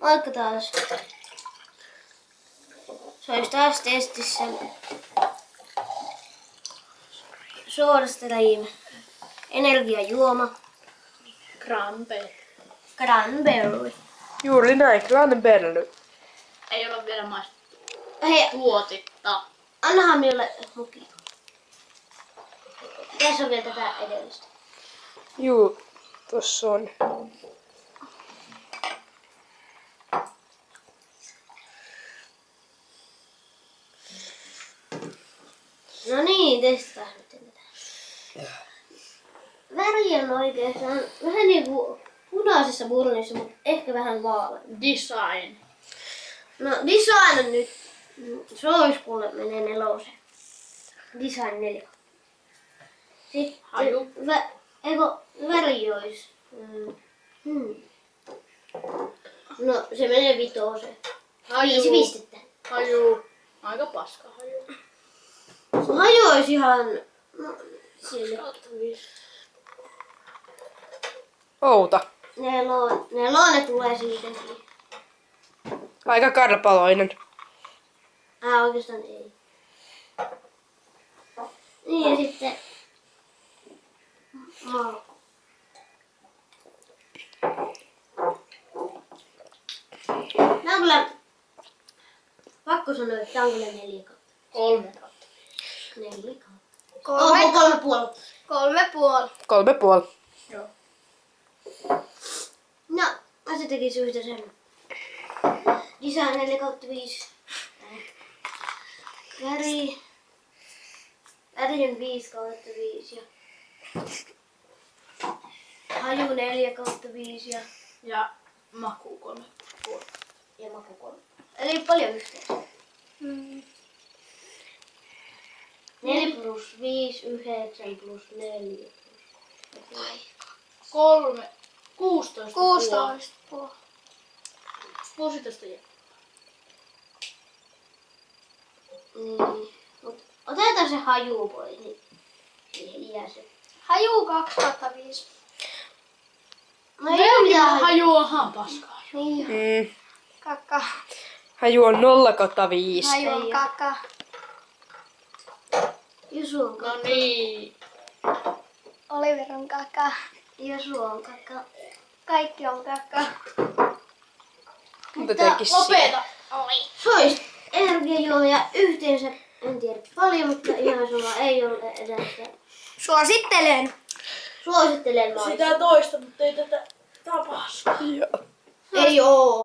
Moikka taas. Se olisi taas testissä. Suorastelajia. Energiajuoma. Cranberry. Juuri näin, cranberry. Ei ole vielä maistettu. Hei, Tuotitta. annahan minulle muki. Tässä on vielä tätä edellistä. Juu, tossa on. No niin, testataan nyt tätä. Väri on oikeastaan vähän niinku punaisessa burnissa, mutta ehkä vähän vaalea. Design. No design on nyt, se olisi kuule menee 4. Design 4. Sitten Haju. Väri olisi. No se menee 5. 5 pistettä. Haju. Aika paska haju. Haju olisi ihan sille. Outa. 4 tulee siitäkin. Aika karpaloinen. Oikeastaan ei. Niin ja sitten maukku. Tää on kyllä, pakko sanoa, että tää on kyllä 4 kautta. 3 kautta. 4 kautta. 3,5. Joo. No, se tekisi yhtä sen. Design 4/5. Väri on 5/5 ja haju 4/5 Ja maku 3,5. ja maku 3. Eli paljon yhteensä. 4 + 5, 9 + 4. 3. 16. 16,5. 16 jää. Niin. Mut otetaan se haju pois, niin siihen jää se. Haju 2/5. No ei ole mitään Haju on ihan paskaa. Niin. Kakka. Haju on 0/5. Haju on kakka. Josu on No kakka. niin. Oliver on kakka. Josu on kakka. Kaikki on kakka. Mutta tekis Lopeta. Se olisi energiajuomia yhteensä, en tiedä paljon, mutta ihan sama ei ole edessä. Suosittelen. Suosittelen maistaa. Sitä toista, mutta ei tätä. Tää on paskaa. Joo. Ei oo.